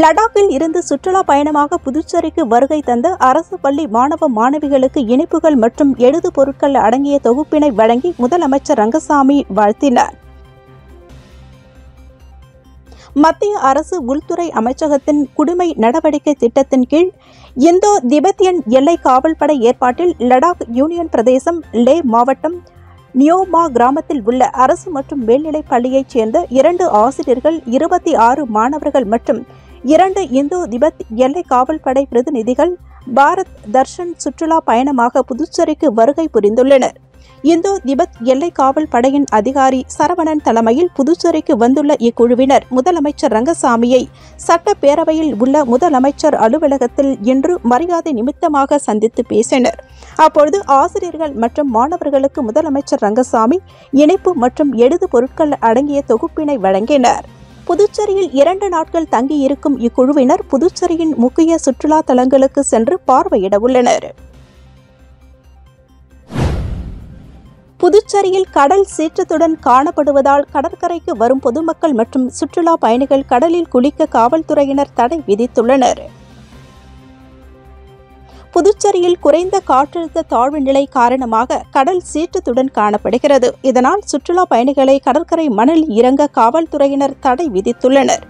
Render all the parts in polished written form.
லடாக்கில் இருந்து சுற்றுலா பயணமாக புதுச்சேரிக்கு வருகை தந்த அரசு பள்ளி மாணவ மாணவிகளுக்கு இனிப்புகள் மற்றும் எழுது பொருட்கள் அடங்கிய தொகுப்பினை வழங்கி முதலமைச்சர் ரங்கசாமி வாழ்த்தினார். மத்திய அரசு உள்துறை அமைச்சகத்தின் குடிமை நடவடிக்கை திட்டத்தின் கீழ் இந்தோ திபெத்தியன் எல்லை காவல்படை ஏற்பாட்டில் லடாக் யூனியன் பிரதேசம் லே மாவட்டம் நியோமா கிராமத்தில் உள்ள அரசு மற்றும் மேல்நிலைப் பள்ளியைச் சேர்ந்த 2 ஆசிரியர்கள், 26 மாணவர்கள் மற்றும் 2 இந்தோ திபெத் எல்லை காவல்படை பிரதிநிதிகள் பாரத் தர்ஷன் சுற்றுலா பயணமாக புதுச்சேரிக்கு வருகை புரிந்துள்ளனர். இந்தோ திபெத் எல்லை காவல் படையின் அதிகாரி சரவணன் தலைமையில் புதுச்சேரிக்கு வந்துள்ள இக்குழுவினர் முதலமைச்சர் ரங்கசாமியை சட்டப்பேரவையில் உள்ள முதலமைச்சர் அலுவலகத்தில் இன்று மரியாதை நிமித்தமாக சந்தித்து பேசினர். அப்பொழுது ஆசிரியர்கள் மற்றும் மாணவர்களுக்கு முதலமைச்சர் ரங்கசாமி இனிப்பு மற்றும் எழுது பொருட்கள் அடங்கிய தொகுப்பினை வழங்கினார். புதுச்சேரியில் 2 நாட்கள் தங்கியிருக்கும் இக்குழுவினர் புதுச்சேரியின் முக்கிய சுற்றுலா தலங்களுக்கு சென்று பார்வையிட உள்ளனர். புதுச்சேரியில் கடல் சீற்றத்துடன் காணப்படுவதால் கடற்கரைக்கு வரும் பொதுமக்கள் மற்றும் சுற்றுலா பயணிகள் கடலில் குளிக்க காவல்துறையினர் தடை விதித்துள்ளனர். புதுச்சேரியில் குறைந்த காற்றழுத்த தாழ்வு நிலை காரணமாக கடல் சீற்றத்துடன் காணப்படுகிறது. இதனால் சுற்றுலா பயணிகளை கடற்கரை மணலில் இறங்க காவல்துறையினர் தடை விதித்துள்ளனர்.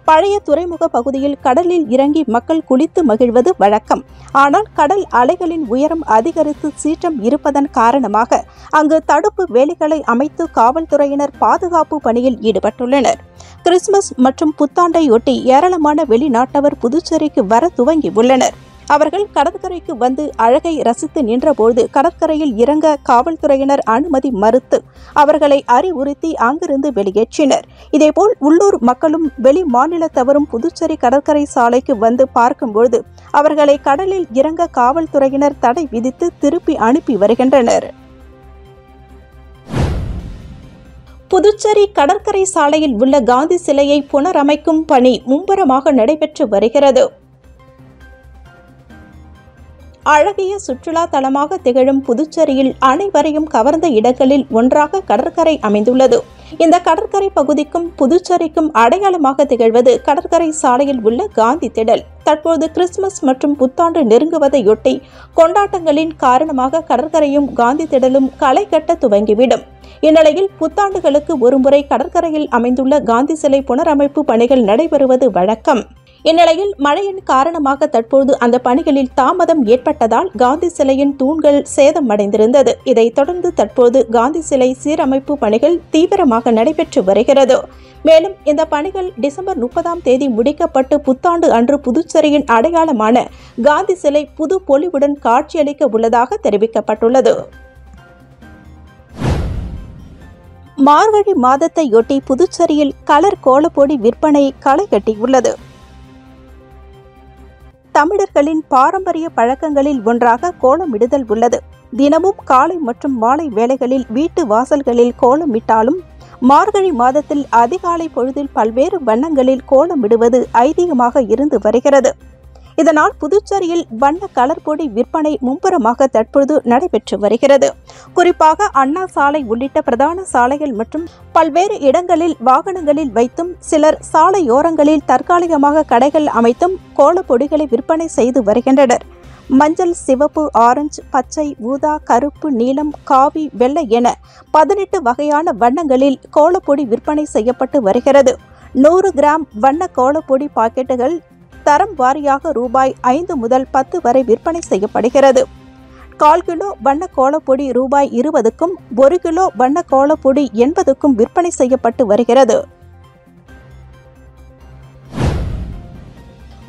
பழைய துறைமுக பகுதியில் கடலில் இறங்கி மக்கள் குளித்து மகிழ்வது வழக்கம். ஆனால் கடல் அலைகளின் உயரம் அதிகரித்து சீற்றம் இருப்பதன் காரணமாக அங்கு தடுப்பு வேலிகளை அமைத்து காவல்துறையினர் பாதுகாப்பு பணியில் ஈடுபட்டுள்ளனர். கிறிஸ்துமஸ் மற்றும் புத்தாண்டையொட்டி ஏராளமான வெளிநாட்டவர் புதுச்சேரிக்கு வர துவங்கியுள்ளனர். அவர்கள் கடற்கரைக்கு வந்து அழகை ரசித்து நின்றபோது கடற்கரையில் இறங்க காவல்துறையினர் அனுமதி மறுத்து அவர்களை அறிவுறுத்தி அங்கிருந்து வெளியேற்றினர். இதேபோல் உள்ளூர் மக்களும் வெளி மாநிலத்தவரும் புதுச்சேரி கடற்கரை சாலைக்கு வந்து பார்க்கும்போது அவர்களை கடலில் இறங்க காவல்துறையினர் தடை விதித்து திருப்பி அனுப்பி வருகின்றனர். புதுச்சேரி கடற்கரை சாலையில் உள்ள காந்தி சிலையை புனரமைக்கும் பணி மும்முரமாக நடைபெற்று வருகிறது. அழகிய சுற்றுலா தலமாக திகழும் புதுச்சேரியில் அனைவரையும் கவர்ந்த இடங்களில் ஒன்றாக கடற்கரை அமைந்துள்ளது. இந்த கடற்கரை பகுதிக்கும் புதுச்சேரிக்கும் அடையாளமாக திகழ்வது கடற்கரை சாலையில் உள்ள காந்தி திடல். தற்போது கிறிஸ்துமஸ் மற்றும் புத்தாண்டு நெருங்குவதையொட்டி கொண்டாட்டங்களின் காரணமாக கடற்கரையும் காந்தி திடலும் களை கட்ட துவங்கிவிடும். இந்நிலையில் புத்தாண்டுகளுக்கு ஒருமுறை கடற்கரையில் அமைந்துள்ள காந்தி சிலை புனரமைப்பு பணிகள் நடைபெறுவது வழக்கம். இந்நிலையில் மழையின் காரணமாக தற்போது அந்த பணிகளில் தாமதம் ஏற்பட்டதால் காந்தி சிலையின் தூண்கள் சேதமடைந்திருந்தது. இதைத் தொடர்ந்து தற்போது காந்தி சிலை சீரமைப்பு பணிகள் தீவிரமாக நடைபெற்று வருகிறது. மேலும் இந்த பணிகள் டிசம்பர் 30ஆம் தேதி முடிக்கப்பட்டு புத்தாண்டு அன்று புதுச்சேரியின் அடையாளமான காந்தி சிலை புது பொலிவுடன் காட்சியளிக்க உள்ளதாக தெரிவிக்கப்பட்டுள்ளது. மார்கழி மாதத்தையொட்டி புதுச்சேரியில் கலர் கோலப்பொடி விற்பனை களை கட்டியுள்ளது. தமிழர்களின் பாரம்பரிய பழக்கங்களில் ஒன்றாக கோலமிடுதல் உள்ளது. தினமும் காலை மற்றும் மாலை வேளைகளில் வீட்டு வாசல்களில் கோலமிட்டாலும் மார்கழி மாதத்தில் அதிகாலை பொழுதில் பல்வேறு வண்ணங்களில் கோலமிடுவது ஐதீகமாக இருந்து வருகிறது. இதனால் புதுச்சேரியில் வண்ண கலர் பொடி விற்பனை மும்முரமாக தற்போது நடைபெற்று வருகிறது. குறிப்பாக அண்ணா சாலை உள்ளிட்ட பிரதான சாலைகள் மற்றும் பல்வேறு இடங்களில் வாகனங்களில் வைத்தும் சிலர் சாலையோரங்களில் தற்காலிகமாக கடைகள் அமைத்தும் கோலப்பொடிகளை விற்பனை செய்து வருகின்றனர். மஞ்சள், சிவப்பு, ஆரஞ்சு, பச்சை, ஊதா, கருப்பு, நீலம், காவி, வெள்ளை என 18 வகையான வண்ணங்களில் கோலப்பொடி விற்பனை செய்யப்பட்டு வருகிறது. 100 கிராம் வண்ண கோலப்பொடி பாக்கெட்டுகள் தரம் வாரியாக ரூபாய் 5 முதல் 10 வரை விற்பனை செய்யப்படுகிறது. 1/4 கிலோ வண்ண கோலப்பொடி ரூபாய் 20க்கும் 1 கிலோ வண்ண கோலப்பொடி 80க்கும் விற்பனை செய்யப்பட்டு வருகிறது.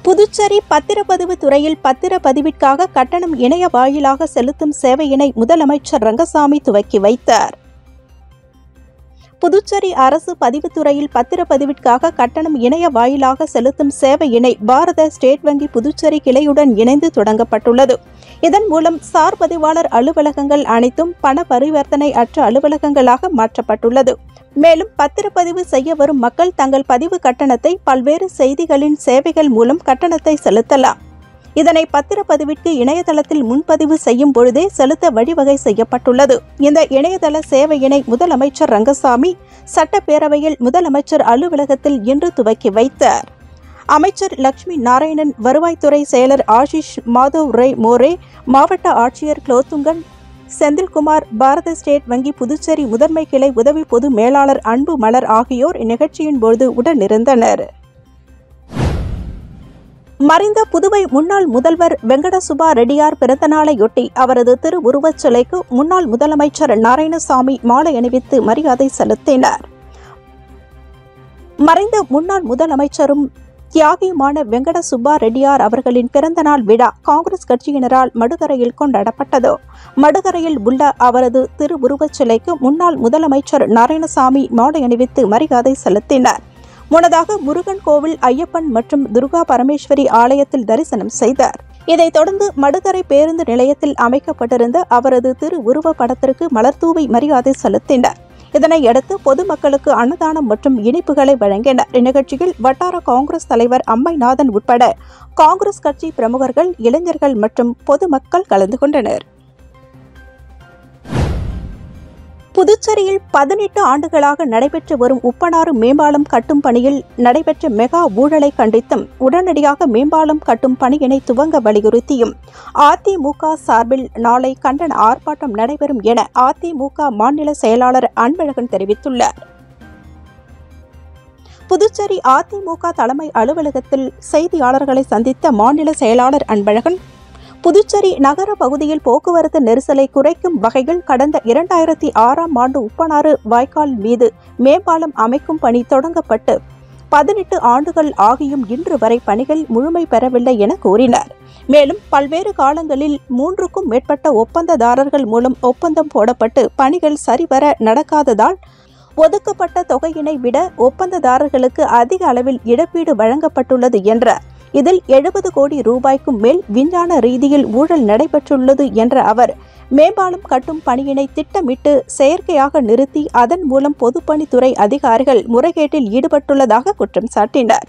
புதுச்சேரி பத்திரப்பதிவு துறையில் பத்திரப்பதிவிற்காக கட்டணம் இணைய வாயிலாக செலுத்தும் சேவையினை முதலமைச்சர் ரங்கசாமி துவக்கி வைத்தார். புதுச்சேரி அரசு பதிவுத்துறையில் பத்திரப்பதிவிற்காக கட்டணம் இணைய வாயிலாக செலுத்தும் சேவையினை பாரத ஸ்டேட் வங்கி புதுச்சேரி கிளையுடன் இணைந்து தொடங்கப்பட்டுள்ளது. இதன் மூலம் சார் பதிவாளர் அலுவலகங்கள் அனைத்தும் பண பரிவர்த்தனை அற்ற அலுவலகங்களாக மாற்றப்பட்டுள்ளது. மேலும் பத்திரப்பதிவு செய்ய வரும் மக்கள் தங்கள் பதிவு கட்டணத்தை பல்வேறு செய்திகளின் சேவைகள் மூலம் கட்டணத்தை செலுத்தலாம். இதனை பத்திரப்பதிவிற்கு இணையதளத்தில் முன்பதிவு செய்யும் பொழுதே செலுத்த வழிவகை செய்யப்பட்டுள்ளது. இந்த இணையதள சேவையினை முதலமைச்சர் ரங்கசாமி சட்டப்பேரவையில் முதலமைச்சர் அலுவலகத்தில் இன்று துவக்கி வைத்தார். அமைச்சர் லட்சுமி நாராயணன், வருவாய்த்துறை செயலர் ஆஷிஷ் மாதவ் ரே மோரே, மாவட்ட ஆட்சியர் குலோத்துங்கன் செந்தில்குமார், பாரத ஸ்டேட் வங்கி புதுச்சேரி முதன்மை கிளை உதவி பொது மேலாளர் அன்பு மலர் ஆகியோர் இந்நிகழ்ச்சியின் போது உடனிருந்தனர். மறைந்த புதுவை முன்னாள் முதல்வர் வெங்கட சுப்பா ரெட்டியார் பிறந்தநாளையொட்டி அவரது திருவுருவச் சிலைக்கு முன்னாள் முதலமைச்சர் நாராயணசாமி மாலை அணிவித்து மரியாதை செலுத்தினார். மறைந்த முன்னாள் முதலமைச்சரும் தியாகியுமான வெங்கட சுப்பா ரெட்டியார் அவர்களின் பிறந்தநாள் விழா காங்கிரஸ் கட்சியினரால் மடுகரையில் கொண்டாடப்பட்டது. மடுகரையில் உள்ள அவரது திருவுருவச் சிலைக்கு முன்னாள் முதலமைச்சர் நாராயணசாமி மாலை அணிவித்து மரியாதை செலுத்தினார். முன்னதாக முருகன் கோவில், ஐயப்பன் மற்றும் துர்கா பரமேஸ்வரி ஆலயத்தில் தரிசனம் செய்தார். இதைத் தொடர்ந்து மடுகரை பேருந்து நிலையத்தில் அமைக்கப்பட்டிருந்த அவரது திருவுருவ படத்திற்கு மலர்தூவி மரியாதை செலுத்தினார். இதனையடுத்து பொதுமக்களுக்கு அன்னதானம் மற்றும் இனிப்புகளை வழங்கினர். இந்நிகழ்ச்சியில் வட்டார காங்கிரஸ் தலைவர் அம்மைநாதன் உட்பட காங்கிரஸ் கட்சி பிரமுகர்கள், இளைஞர்கள் மற்றும் பொதுமக்கள் கலந்து கொண்டனர். புதுச்சேரியில் 18 ஆண்டுகளாக நடைபெற்று வரும் உப்பனாறு மேம்பாலம் கட்டும் பணியில் நடைபெற்ற மெகா ஊழலை கண்டித்தும் உடனடியாக மேம்பாலம் கட்டும் பணியினை துவங்க வலியுறுத்தியும் அதிமுக சார்பில் நாளை கண்டன ஆர்ப்பாட்டம் நடைபெறும் என அதிமுக மாநில செயலாளர் அன்பழகன் தெரிவித்துள்ளார். புதுச்சேரி அதிமுக தலைமை அலுவலகத்தில் செய்தியாளர்களை சந்தித்த மாநில செயலாளர் அன்பழகன், புதுச்சேரி நகர பகுதியில் போக்குவரத்து நெரிசலை குறைக்கும் வகையில் கடந்த 2006ஆம் ஆண்டு உப்பனாறு வாய்க்கால் மீது மேம்பாலம் அமைக்கும் பணி தொடங்கப்பட்டு 18 ஆண்டுகள் ஆகியும் இன்று வரை பணிகள் முழுமை பெறவில்லை என கூறினார். மேலும் பல்வேறு காலங்களில் 3க்கும் மேற்பட்ட ஒப்பந்ததாரர்கள் மூலம் ஒப்பந்தம் போடப்பட்டு பணிகள் சரிவர நடக்காததால் ஒதுக்கப்பட்ட தொகையினை விட ஒப்பந்ததாரர்களுக்கு அதிக அளவில் இழப்பீடு வழங்கப்பட்டுள்ளது என்றார். இதில் 70 கோடி ரூபாய்க்கும் மேல் விஞ்ஞான ரீதியில் ஊழல் நடைபெற்றுள்ளது என்ற அவர், மேம்பாலம் கட்டும் பணியினை திட்டமிட்டு செயற்கையாக நிறுத்தி அதன் மூலம் பொதுப்பணித்துறை அதிகாரிகள் முறைகேட்டில் ஈடுபட்டுள்ளதாக குற்றம் சாட்டினார்.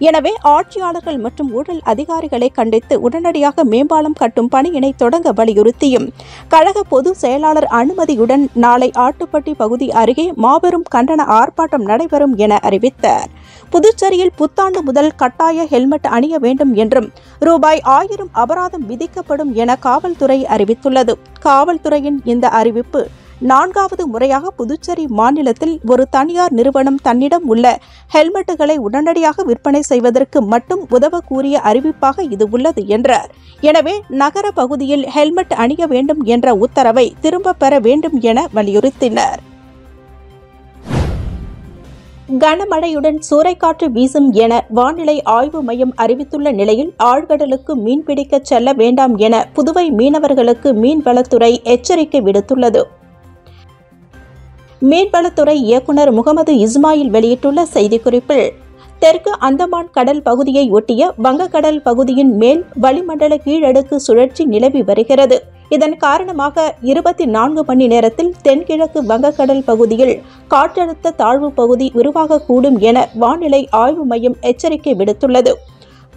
எனவே ஆட்சியாளர்கள் மற்றும் ஊழல் அதிகாரிகளை கண்டித்து உடனடியாக மேம்பாலம் கட்டும் பணியினை தொடங்க வலியுறுத்தியும் கழக பொதுச் செயலாளர் அனுமதியுடன் நாளை ஆட்டுப்பட்டி பகுதி அருகே மாபெரும் கண்டன ஆர்ப்பாட்டம் நடைபெறும் என அறிவித்தார். புதுச்சேரியில் புத்தாண்டு முதல் கட்டாய ஹெல்மெட் அணிய வேண்டும் என்றும் ரூபாய் 1000 அபராதம் விதிக்கப்படும் என காவல்துறை அறிவித்துள்ளது. காவல்துறையின் இந்த அறிவிப்பு 4வது முறையாக புதுச்சேரி மாநிலத்தில் ஒரு தனியார் நிறுவனம் தன்னிடம் உள்ள ஹெல்மெட்டுகளை உடனடியாக விற்பனை செய்வதற்கு மட்டும் உதவக்கூடிய அறிவிப்பாக இது உள்ளது என்றார். எனவே நகர பகுதியில் ஹெல்மெட் அணிய வேண்டும் என்ற உத்தரவை திரும்பப் பெற வேண்டும் என வலியுறுத்தினர். கனமழையுடன் சூறைக்காற்று வீசும் என வானிலை ஆய்வு மையம் அறிவித்துள்ள நிலையில் ஆழ்கடலுக்கு மீன்பிடிக்க செல்ல வேண்டாம் என புதுவை மீனவர்களுக்கு மீன்வளத்துறை எச்சரிக்கை விடுத்துள்ளது. மீன்வளத்துறை இயக்குநர் முகமது இஸ்மாயில் வெளியிட்டுள்ள செய்திக்குறிப்பில், தெற்கு அந்தமான் கடல் பகுதியை ஒட்டிய வங்கக்கடல் பகுதியின் மேல் வளிமண்டல கீழடுக்கு சுழற்சி நிலவி வருகிறது. இதன் காரணமாக 24 மணி நேரத்தில் தென்கிழக்கு வங்கக்கடல் பகுதியில் காற்றழுத்த தாழ்வு பகுதி உருவாகக்கூடும் என வானிலை ஆய்வு மையம் எச்சரிக்கை விடுத்துள்ளது.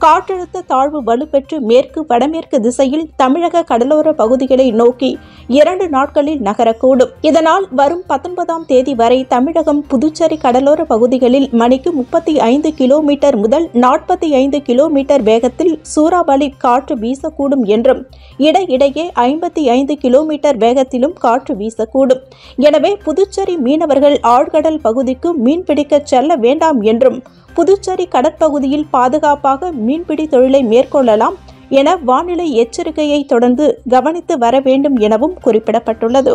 காற்றழுத்த தாழ்வு வலுப்பெற்று மேற்கு வடமேற்கு திசையில் தமிழக கடலோர பகுதிகளை நோக்கி 2 நாட்களில் நகரக்கூடும். இதனால் வரும் 19ஆம் தேதி வரை தமிழகம், புதுச்சேரி கடலோர பகுதிகளில் மணிக்கு 35 கிலோமீட்டர் முதல் 45 கிலோமீட்டர் வேகத்தில் சூறாவளி காற்று வீசக்கூடும் என்றும் இடையிடையே 55 கிலோமீட்டர் வேகத்திலும் காற்று வீசக்கூடும். எனவே புதுச்சேரி மீனவர்கள் ஆழ்கடல் பகுதிக்கு மீன்பிடிக்க செல்ல வேண்டாம் என்றும் புதுச்சேரி கடற்பகுதியில் பாதுகாப்பாக மீன்பிடி தொழிலை மேற்கொள்ளலாம் என வானிலை எச்சரிக்கையை தொடர்ந்து கவனித்து வர வேண்டும் எனவும் குறிப்பிடப்பட்டுள்ளது.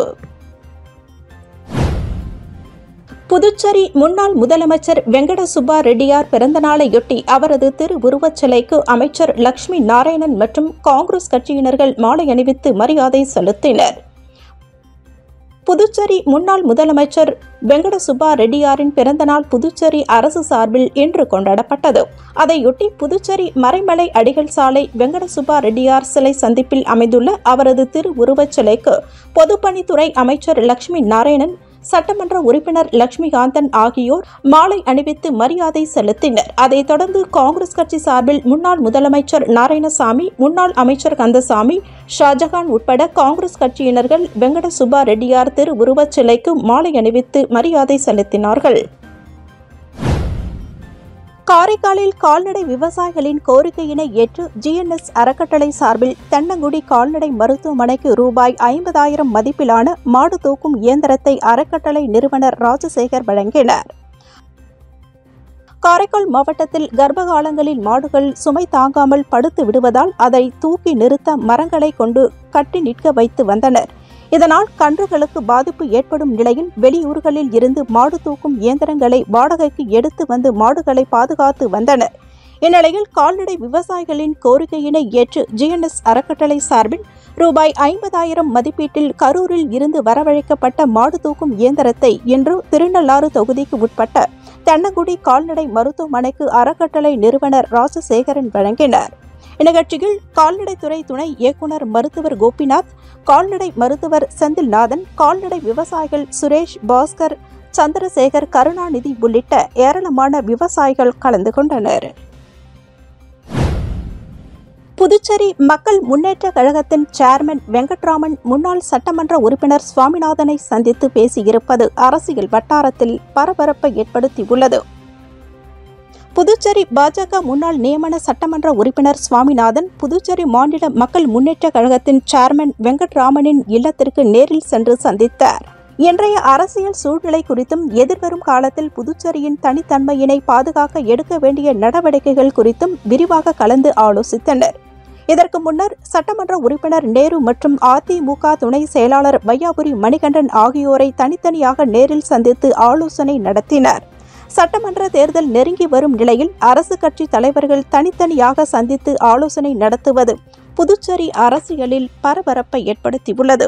புதுச்சேரி முன்னாள் முதலமைச்சர் வெங்கட சுப்பா ரெட்டியார் பிறந்தநாளையொட்டி அவரது திருவுருவச் சிலைக்கு அமைச்சர் லட்சுமி நாராயணன் மற்றும் காங்கிரஸ் கட்சியினர்கள் மாலை அணிவித்து மரியாதை செலுத்தினர். புதுச்சேரி முன்னாள் முதலமைச்சர் வெங்கட சுப்பா ரெட்டியாரின் பிறந்தநாள் புதுச்சேரி அரசு சார்பில் இன்று கொண்டாடப்பட்டது. அதையொட்டி புதுச்சேரி மறைமலை அடிகள் சாலை வெங்கட சுப்பா ரெட்டியார் சிலை சந்திப்பில் அமைந்துள்ள அவரது திருவுருவச் சிலைக்கு பொதுப்பணித்துறை அமைச்சர் லட்சுமி நாராயணன், சட்டமன்ற உறுப்பினர் லட்சுமிகாந்தன் ஆகியோர் மாலை அணிவித்து மரியாதை செலுத்தினர். அதைத் தொடர்ந்து காங்கிரஸ் கட்சி சார்பில் முன்னாள் முதலமைச்சர் நாராயணசாமி, முன்னாள் அமைச்சர் கந்தசாமி, ஷாஜகான் உட்பட காங்கிரஸ் கட்சியினர்கள் வெங்கட சுப்பா ரெட்டியார் திருவுருவச் சிலைக்கு மாலை அணிவித்து மரியாதை செலுத்தினார்கள். காரைக்காலில் கால்நடை விவசாயிகளின் கோரிக்கையினை ஏற்று ஜிஎன்எஸ் அறக்கட்டளை சார்பில் தென்னங்குடி கால்நடை மருத்துவமனைக்கு ரூபாய் 50,000 மதிப்பிலான மாடு தூக்கும் இயந்திரத்தை அறக்கட்டளை நிறுவனர் ராஜசேகர் வழங்கினார். காரைக்கால் மாவட்டத்தில் கர்ப்பகாலங்களில் மாடுகள் சுமை தாங்காமல் படுத்து விடுவதால் அதை தூக்கி நிறுத்த மரங்களை கொண்டு கட்டி நிற்க வைத்து வந்தனர். இதனால் கன்றுகளுக்கு பாதிப்பு ஏற்படும் நிலையில் வெளியூர்களில் இருந்து மாடு தூக்கும் இயந்திரங்களை வாடகைக்கு எடுத்து வந்து மாடுகளை பாதுகாத்து வந்தனர். இந்நிலையில் கால்நடை விவசாயிகளின் கோரிக்கையினை ஏற்று ஜிஎன்எஸ் அறக்கட்டளை சார்பில் ரூபாய் 50,000 மதிப்பீட்டில் கரூரில் இருந்து வரவழைக்கப்பட்ட மாடு தூக்கும் இயந்திரத்தை இன்று திருநள்ளாறு தொகுதிக்கு உட்பட்ட தென்னங்குடி கால்நடை மருத்துவமனைக்கு அறக்கட்டளை நிறுவனர் ராஜசேகரன் வழங்கினார். இந்நிகழ்ச்சியில் கால்நடைத்துறை துணை இயக்குநர் மருத்துவர் கோபிநாத், கால்நடை மருத்துவர் செந்தில்நாதன், கால்நடை விவசாயிகள் சுரேஷ், பாஸ்கர், சந்திரசேகர், கருணாநிதி உள்ளிட்ட ஏராளமான விவசாயிகள் கலந்து கொண்டனர். புதுச்சேரி மக்கள் முன்னேற்ற கழகத்தின் சேர்மன் வெங்கட்ராமன் முன்னாள் சட்டமன்ற உறுப்பினர் சுவாமிநாதனை சந்தித்து பேசியிருப்பது அரசியல் வட்டாரத்தில் பரபரப்பை ஏற்படுத்தியுள்ளது. புதுச்சேரி பாஜக முன்னாள் நியமன சட்டமன்ற உறுப்பினர் சுவாமிநாதன் புதுச்சேரி மாநில மக்கள் முன்னேற்ற கழகத்தின் சேர்மன் வெங்கட்ராமனின் இல்லத்திற்கு நேரில் சென்று சந்தித்தார். இன்றைய அரசியல் சூழ்நிலை குறித்தும் எதிர்வரும் காலத்தில் புதுச்சேரியின் தனித்தன்மையினை பாதுகாக்க எடுக்க வேண்டிய நடவடிக்கைகள் குறித்தும் விரிவாக கலந்து ஆலோசித்தனர். இதற்கு முன்னர் சட்டமன்ற உறுப்பினர் நேரு மற்றும் அதிமுக துணை செயலாளர் வையாபுரி மணிகண்டன் ஆகியோரை தனித்தனியாக நேரில் சந்தித்து ஆலோசனை நடத்தினர். சட்டமன்ற தேர்தல் நெருங்கி வரும் நிலையில் அரசு கட்சி தலைவர்கள் தனித்தனியாக சந்தித்து ஆலோசனை நடத்துவது புதுச்சேரி அரசியலில் பரபரப்பை ஏற்படுத்தியுள்ளது.